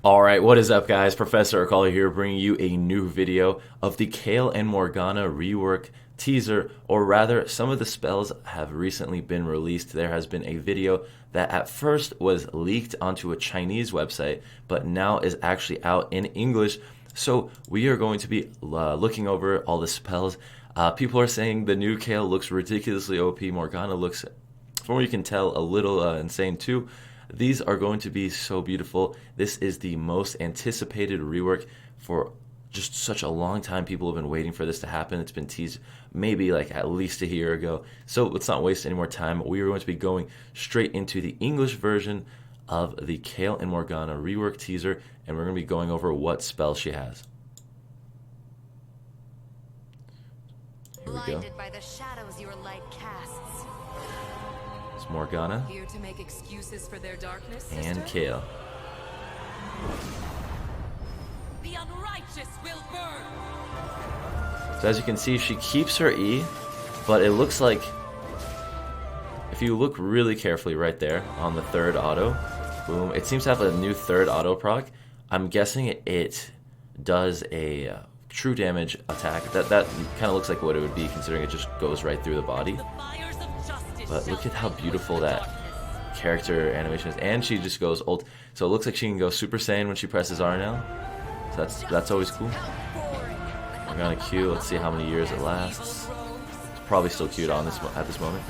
Alright, what is up guys? Professor Akali here bringing you a new video of the KAYLE and Morgana rework teaser, or rather some of the spells have recently been released. There has been a video that at first was leaked onto a Chinese website but now is actually out in English. So we are going to be looking over all the spells. People are saying the new KAYLE looks ridiculously OP. Morgana looks, from what you can tell, a little insane too. These are going to be so beautiful. This is the most anticipated rework for just such a long time. People have been waiting for this to happen. It's been teased maybe like at least a year ago. So let's not waste any more time. We are going to be going straight into the English version of the KAYLE and Morgana rework teaser, and we're going to be going over what spell she has. Here we go. Blinded by the shadows your light casts. It's Morgana Here to make excuses for their darkness, and sister? KAYLE. The unrighteous will burn. So as you can see, she keeps her E, but it looks like if you look really carefully right there on the third auto, boom, it seems to have a new third auto proc. I'm guessing it does a true damage attack. That kind of looks like what it would be, considering it just goes right through the body. But look at how beautiful that character animation is, and she just goes ult. So it looks like she can go Super Saiyan when she presses R now. So that's always cool. Morgana Q. Let's see how many years it lasts. It's probably still queued on this at this moment.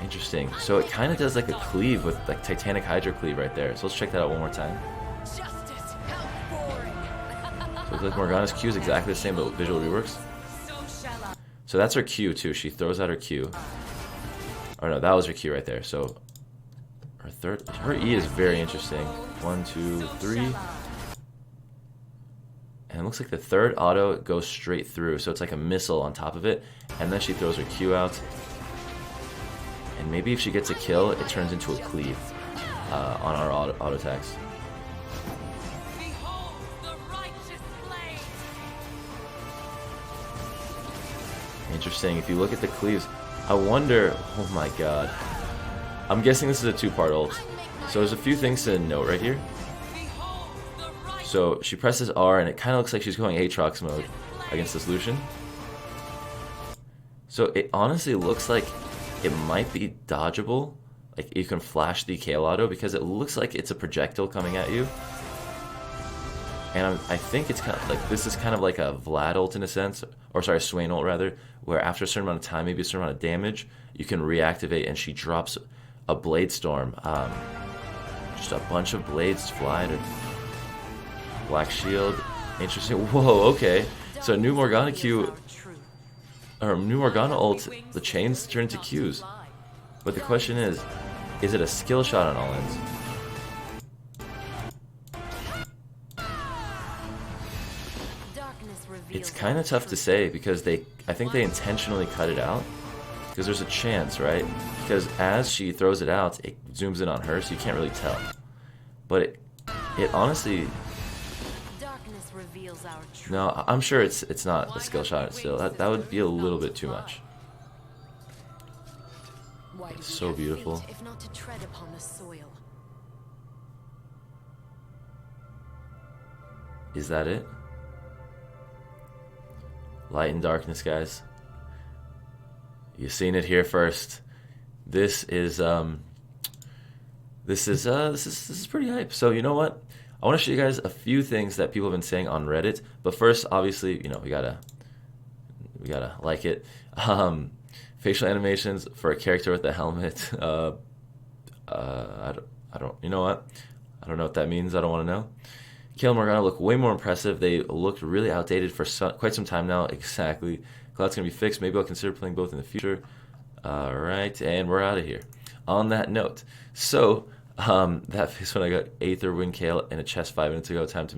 Interesting. So it kind of does like a cleave with like Titanic Hydra cleave right there. So let's check that out one more time. So it looks like Morgana's Q is exactly the same, but visual reworks. So that's her Q too. She throws out her Q. Oh no, that was her Q right there. So her E is very interesting. 1, 2, 3. And it looks like the third auto goes straight through. So it's like a missile on top of it. And then she throws her Q out. And maybe if she gets a kill, it turns into a cleave on our auto attacks. Interesting. If you look at the cleaves, I wonder, oh my god, I'm guessing this is a two-part ult. So there's a few things to note right here. So she presses R and it kind of looks like she's going Aatrox mode against this Lucian. So it honestly looks like it might be dodgeable. Like you can flash the KAYLE auto because it looks like it's a projectile coming at you. And I think it's kind of like, this is kind of like a Vlad ult in a sense, or sorry, Swain ult rather, where after a certain amount of time, maybe a certain amount of damage, you can reactivate and she drops a Blade Storm. Just a bunch of blades fly at her. Black Shield, interesting. Whoa, okay. So new Morgana Q, or new Morgana ult, the chains turn into Qs. But the question is it a skill shot on all ends? It's kind of tough to say because I think they intentionally cut it out because there's a chance, right? Because as she throws it out, it zooms in on her, so you can't really tell. But it honestly, no, I'm sure it's not a skill shot still. That would be a little bit too much. It's so beautiful. Is that it? Light and darkness, guys. You've seen it here first. This is pretty hype. So you know what? I want to show you guys a few things that people have been saying on Reddit. But first, obviously, you know, we gotta like it. Facial animations for a character with a helmet. I don't. You know what? I don't know what that means. I don't want to know. KAYLE and Morgana look way more impressive. They looked really outdated for quite some time now. Exactly. Glad it's going to be fixed. Maybe I'll consider playing both in the future. Alright, and we're out of here. On that note, so, that face when I got Aether win KAYLE in a chest 5 minutes ago. Time to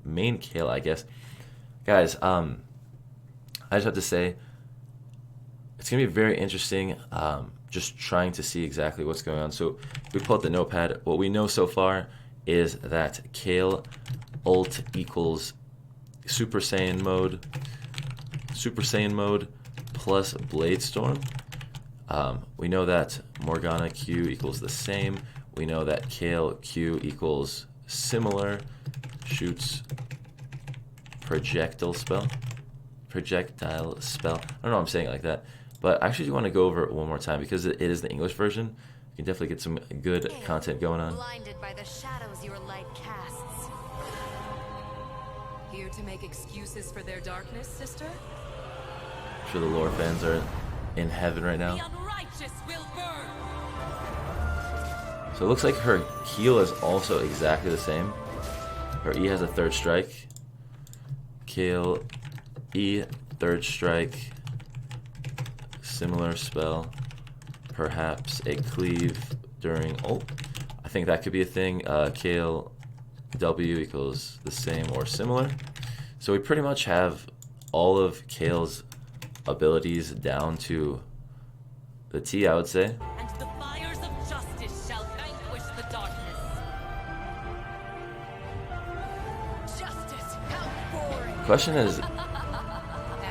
main KAYLE, I guess. Guys, I just have to say, it's going to be very interesting, just trying to see exactly what's going on. So, we pull out the notepad. What we know so far is that KAYLE ult equals Super Saiyan mode plus Blade Storm. We know that Morgana Q equals the same. We know that KAYLE Q equals similar, shoots projectile spell. I don't know why I'm saying it like that. But I actually do want to go over it one more time because it is the English version. You can definitely get some good content going on. Blinded by the shadows your light casts. Here to make excuses for their darkness, sister? I'm sure the lore fans are in heaven right now. The unrighteous will burn. So it looks like her heal is also exactly the same. Her E has a third strike. KAYLE E, third strike. Similar spell. Perhaps a cleave during ult. I think that could be a thing. KAYLE W equals the same or similar. So we pretty much have all of KAYLE's abilities down to the T, I would say. And the fires of justice shall vanquish the darkness. Justice, how boring. Question is,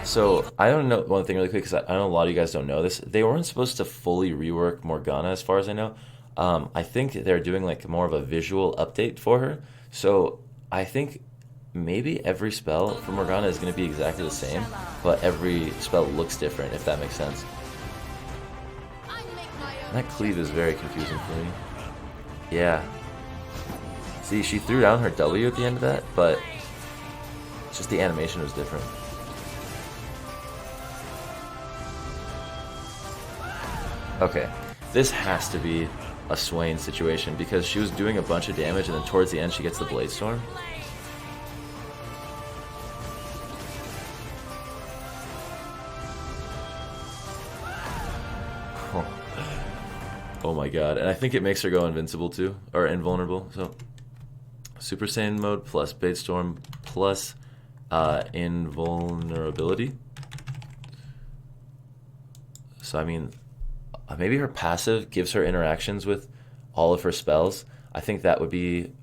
so I don't know one thing really quick because I know a lot of you guys don't know this. They weren't supposed to fully rework Morgana as far as I know. I think they're doing like more of a visual update for her. So I think maybe every spell for Morgana is going to be exactly the same, but every spell looks different, if that makes sense. And that cleave is very confusing for me. Yeah. See, she threw down her W at the end of that, but it's just the animation was different. Okay, this has to be a Swain situation because she was doing a bunch of damage and then towards the end she gets the Blade Storm. Oh my god, and I think it makes her go invincible too, or invulnerable. So Super Saiyan mode plus Blade Storm plus invulnerability. So I mean, maybe her passive gives her interactions with all of her spells. I think that would be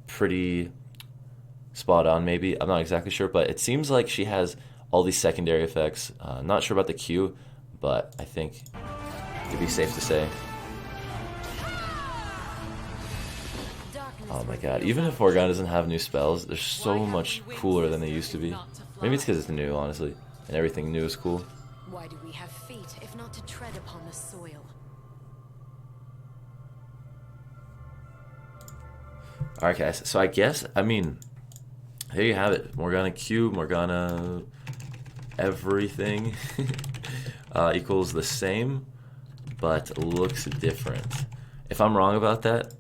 pretty spot on maybe. I'm not exactly sure, but it seems like she has all these secondary effects. Not sure about the Q, but I think it'd be safe to say. Oh my god, even if Morgana doesn't have new spells, they're so much cooler than they used to be. Maybe it's because it's new, honestly, and everything new is cool. Why do we have feet if not to tread upon the soil? Alright guys, so I guess, I mean, there you have it. Morgana Q, Morgana everything equals the same, but looks different. If I'm wrong about that,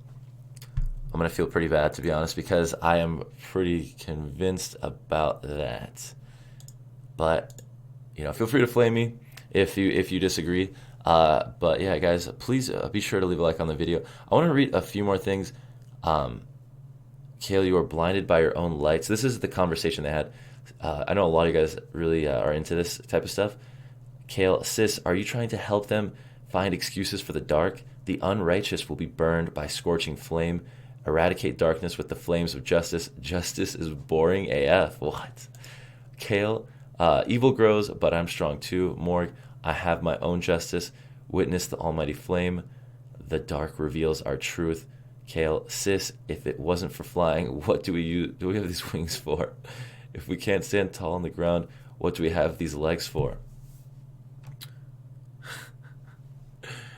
I'm going to feel pretty bad, to be honest, because I am pretty convinced about that. But, you know, feel free to flame me if you disagree. But yeah, guys, please be sure to leave a like on the video. I want to read a few more things. KAYLE, you are blinded by your own light. So this is the conversation they had. I know a lot of you guys really are into this type of stuff. KAYLE, sis, are you trying to help them find excuses for the dark? The unrighteous will be burned by scorching flame. Eradicate darkness with the flames of justice. Justice is boring AF. What? KAYLE, evil grows, but I'm strong too. Morg, I have my own justice. Witness the almighty flame. The dark reveals our truth. KAYLE, sis, if it wasn't for flying, what do we use? Do we have these wings for? If we can't stand tall on the ground, what do we have these legs for?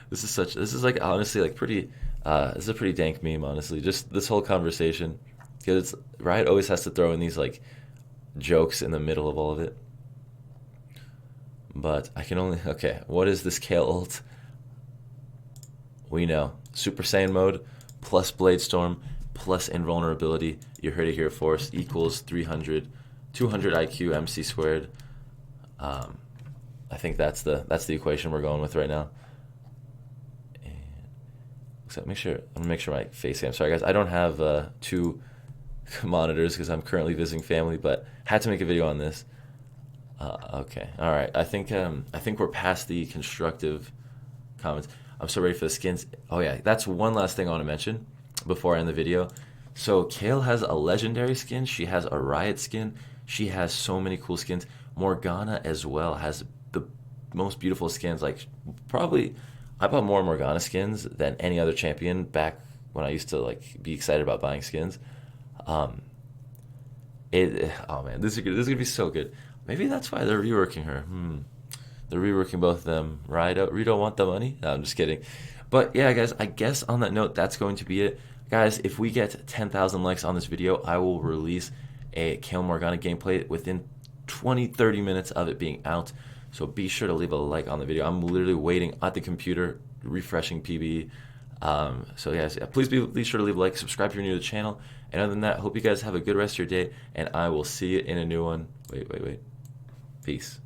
This is like honestly like pretty. This is a pretty dank meme, honestly. Just this whole conversation, because Riot always has to throw in these like jokes in the middle of all of it. But I can only what is this KAYLE ult? We know Super Saiyan mode plus Blade Storm plus invulnerability. You heard it here, Force equals 200 IQ MC squared. I think that's the equation we're going with right now. So I'm gonna make sure my face cam. Sorry guys, I don't have two monitors because I'm currently visiting family, but had to make a video on this. Okay, all right. I think we're past the constructive comments. I'm so ready for the skins. Oh yeah, that's one last thing I want to mention before I end the video. So KAYLE has a legendary skin. She has a Riot skin. She has so many cool skins. Morgana as well has the most beautiful skins. Like probably. I bought more Morgana skins than any other champion back when I used to like be excited about buying skins. Um, oh man, this is gonna be so good. Maybe that's why they're reworking her. They're reworking both of them. Rito want the money? No, I'm just kidding. But yeah, guys, I guess on that note, that's going to be it. Guys, if we get 10,000 likes on this video, I will release a KAYLE Morgana gameplay within 20-30 minutes of it being out. So be sure to leave a like on the video. I'm literally waiting at the computer, refreshing PB. So guys, yeah, please be sure to leave a like, subscribe if you're new to the channel. And other than that, hope you guys have a good rest of your day, and I will see you in a new one. Wait. Peace.